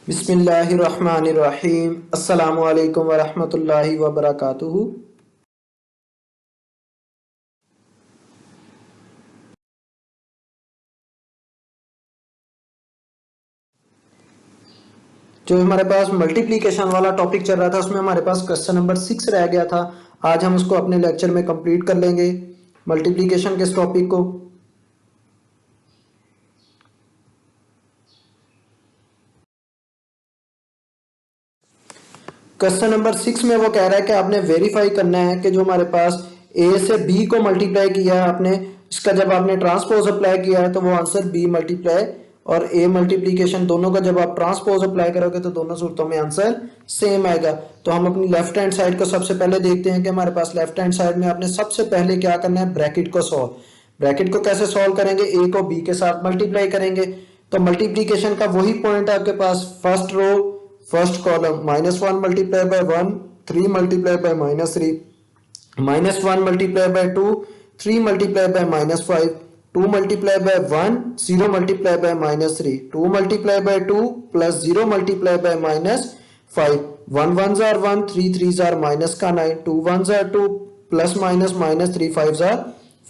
बिस्मिल्लाहिर्रहमानिर्रहीम। अस्सलामु अलैकुम वरहमतुल्लाहि वबरकातुहू। जो हमारे पास मल्टीप्लिकेशन वाला टॉपिक चल रहा था उसमें हमारे पास क्वेश्चन नंबर 6 रह गया था। आज हम उसको अपने लेक्चर में कंप्लीट कर लेंगे मल्टीप्लिकेशन के इस टॉपिक को। क्वेश्चन नंबर 6 में वो कह रहा है कि आपने वेरीफाई करना है कि जो हमारे पास ए से बी को मल्टीप्लाई किया है आपने, इसका जब आपने ट्रांसपोज अप्लाई किया है तो वो आंसर बी मल्टीप्लाई और ए मल्टीप्लिकेशन दोनों का जब आप ट्रांसपोज अप्लाई करोगे तो दोनों सूरतों में आंसर सेम आएगा। तो हम अपनी लेफ्ट हैंड साइड को सबसे पहले देखते हैं कि हमारे पास लेफ्ट हैंड साइड में आपने सबसे पहले क्या करना है, ब्रैकेट को सॉल्व। ब्रैकेट को कैसे सॉल्व करेंगे, ए को बी के साथ मल्टीप्लाई करेंगे। तो मल्टीप्लिकेशन का वही पॉइंट आपके पास, first row first column -1 multiply by 1 3 multiply by -3 -1 multiply by 2 3 multiply by -5 2 multiply by 1 0 multiply by -3 2 multiply by 2 plus 0 multiply by -5 1 1 जार 1 3 3 जार माइनस का 9 2 1 जार 2 प्लस माइनस -3 5 जार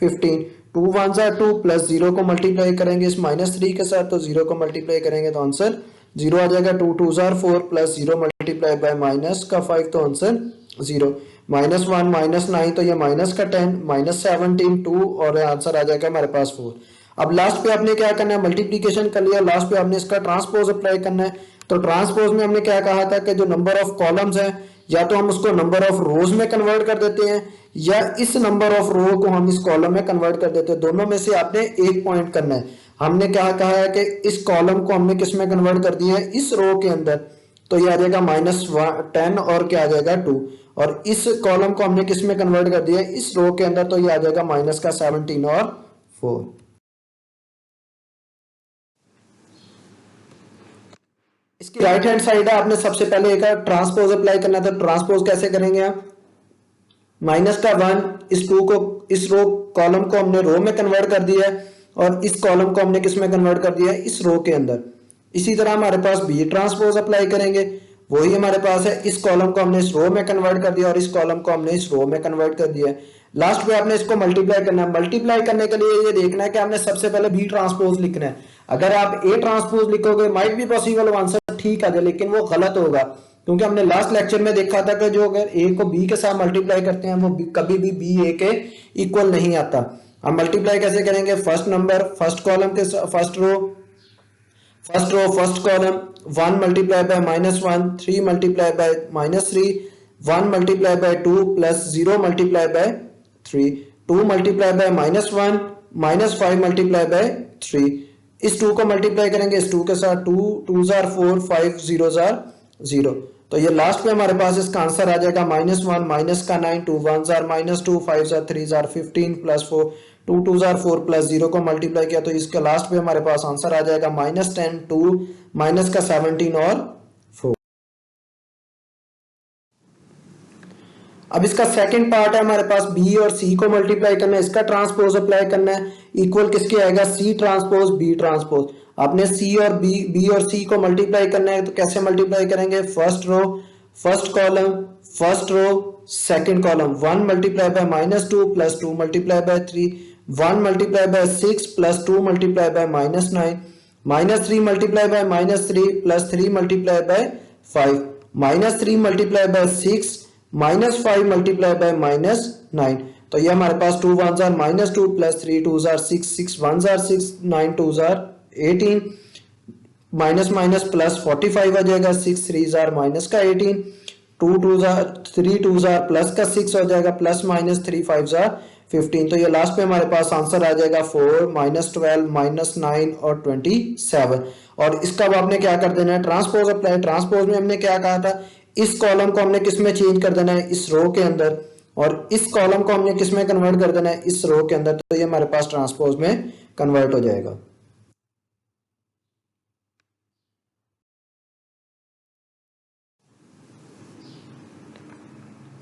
15 2 1 जार 2 प्लस 0 को मल्टीप्लाई करेंगे इस -3 के साथ तो 0 को मल्टीप्लाई करेंगे तो आंसर 0 आ जाएगा। 2 2 jar 4 plus 0 multiply bye minus का 5 तो आंसर 0 -1 -9 तो ये माइनस का 10 -17 2 और आंसर आ जाएगा हमारे पास 4। अब लास्ट पे आपने क्या करना है, मल्टीप्लिकेशन कर लिया, लास्ट पे आपने इसका ट्रांसपोज अप्लाई करना है। तो ट्रांसपोज में हमने क्या कहा था कि जो नंबर ऑफ कॉलम्स है या तो हम उसको नंबर ऑफ रोज में कन्वर्ट कर देते हैं या इस नंबर ऑफ रो को हम इस कॉलम में कन्वर्ट कर देते हैं, दोनों में से आपने एक पॉइंट करना है। हमने क्या कहा है कि इस कॉलम को हमने किस में कन्वर्ट कर दिया है, इस रो के अंदर, तो ये आ जाएगा -10 और क्या आ जाएगा 2, और इस कॉलम को हमने किस में कन्वर्ट कर दिया है, इस रो के अंदर, तो ये आ जाएगा -17 और 4। इसकी राइट हैंड साइड है, आपने सबसे पहले एक ट्रांसपोज अप्लाई करना था। ट्रांसपोज कैसे करेंगे आप, -1 इस 2 को, इस रो कॉलम को हमने रो में कन्वर्ट कर दिया है और इस कॉलम को हमने किस में कन्वर्ट कर दिया है, इस रो के अंदर। इसी तरह हमारे पास बी ट्रांसपोज अप्लाई करेंगे, वही हमारे पास है, इस कॉलम को हमने इस रो में कन्वर्ट कर दिया और इस कॉलम को हमने इस रो में कन्वर्ट कर दिया है। लास्ट पे आपने इसको मल्टीप्लाई करना है। मल्टीप्लाई करने के लिए ये देखना है कि आपने सबसे पहले बी ट्रांसपोज लिखना है। अगर आप ए ट्रांसपोज लिखोगे माइट भी पॉसिबल आंसर ठीक आ जाए, लेकिन वो गलत होगा, क्योंकि हमने लास्ट लेक्चर में देखा था कि जो अगर ए को बी के साथ मल्टीप्लाई करते हैं वो कभी भी बी ए के इक्वल नहीं आता। हम मल्टीप्लाई कैसे करेंगे, फर्स्ट नंबर फर्स्ट कॉलम के first row first column 1 multiply by -1 3 multiply by -3 1 multiply by 2 plus 0 multiply by 3 2 multiply by -1 -5 multiply by 3। इस 2 को मल्टीप्लाई करेंगे इस 2 के साथ, 2 2 जार 4 5 0 जार 0, तो ये लास्ट में हमारे पास इसका आंसर आ जाएगा -1 माइनस का 9 2 1 जार -2 5 jar 3 jar 15 plus 4 2 2 jar 4 plus 0 को मल्टीप्लाई किया तो इसका लास्ट में हमारे पास आंसर आ जाएगा -10 2 माइनस का 17 और 4। अब इसका सेकंड पार्ट है हमारे पास, बी और सी को मल्टीप्लाई करना है, इसका ट्रांसपोज अप्लाई करना है। इक्वल किसके आएगा, सी ट्रांसपोज बी ट्रांसपोज। आपने सी और बी और सी को मल्टीप्लाई करना है, तो कैसे मल्टीप्लाई करेंगे, first row first column first row second column 1 multiply by -2 plus 2 multiply by 3 1 multiply by 6 plus 2 multiply by -9 -3 multiply by -3 plus 3 multiply by 5 -3 multiply by 6 -5 multiply by -9, तो ये हमारे पास 2 1 जार -2 प्लस 3 2 जार 6 6 1 जार 6 9 2 जार 18 माइनस माइनस प्लस 45 आ जाएगा, 6 3 जार माइनस का 18 2 2 जार 3 2 जार प्लस का 6 हो जाएगा, प्लस माइनस 3 5 जार 15, तो ये लास्ट पे हमारे पास आंसर आ जाएगा 4 -12 -9 और 27। और इसका अब आपने क्या कर देना है, ट्रांसपोज अप्लाई। ट्रांसपोज में हमने क्या कहा था, इस कॉलम को हमने किस में चेंज कर देना है, इस रो के अंदर, और इस कॉलम को हमने किस में कन्वर्ट कर देना है, इस रो के अंदर, तो ये हमारे पास ट्रांसपोज में कन्वर्ट हो जाएगा।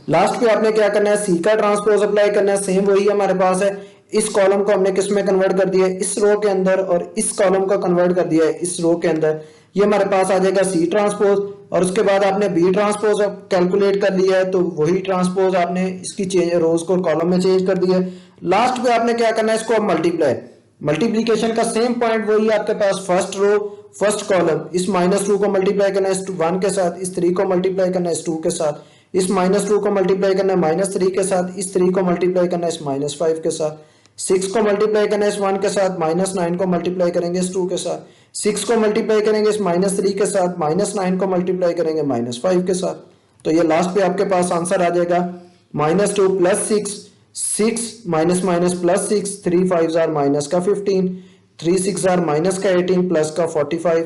लास्ट पे आपने क्या करना है, सी का ट्रांसपोज अप्लाई करना है, सेम वही हमारे पास है। इस कॉलम को हमने किस में कन्वर्ट कर दिया है, इस रो के अंदर, और इस कॉलम को कन्वर्ट कर दिया है इस रो के अंदर। ये हमारे पास आ जाएगा सी ट्रांसपोज, और उसके बाद आपने बी ट्रांसपोज कैलकुलेट कर लिया है तो वही ट्रांसपोज आपने इसकी चेंज रोज को कॉलम में चेंज कर दिया है। लास्ट पे आपने क्या करना है, इसको अब मल्टीप्लाई, मल्टीप्लीकेशन का सेम पॉइंट वही आपके पास, फर्स्ट रो फर्स्ट कॉलम, इस -2 को मल्टीप्लाई करना है इस 1 के साथ, इस 3 को मल्टीप्लाई करना है इस 2 के साथ, इस -2 को मल्टीप्लाई करना है -3 के साथ, इस 3 को मल्टीप्लाई करना है इस -5 के साथ, 6 को मल्टीप्लाई करना है इस 1 के साथ, -9 को मल्टीप्लाई करेंगे इस 2 के साथ, 6 को मल्टीप्लाई करेंगे इस -3 के साथ, -9 को मल्टीप्लाई करेंगे -5 के साथ। तो ये लास्ट पे आपके पास आंसर आ जाएगा -2 + 6, 6 माइनस माइनस +6, 3 5 आर माइनस का 15, 3 6 आर माइनस का 18 प्लस का 45,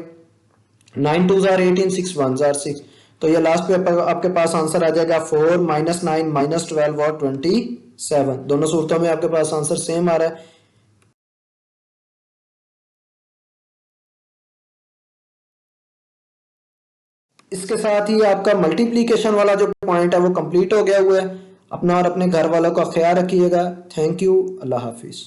9 2 आर 18, 6 1 आर 6। तो ये लास्ट पे आपके पास आंसर आ जाएगा 4 -9 -12 और 27। दोनों सूरतों में आपके पास आंसर सेम आ रहा है। इसके साथ ही आपका मल्टीप्लीकेशन वाला जो पॉइंट है वो कंप्लीट हो गया हुआ है। अपना और अपने घर वालों का ख्याल रखिएगा। Thank you. Allah Hafiz.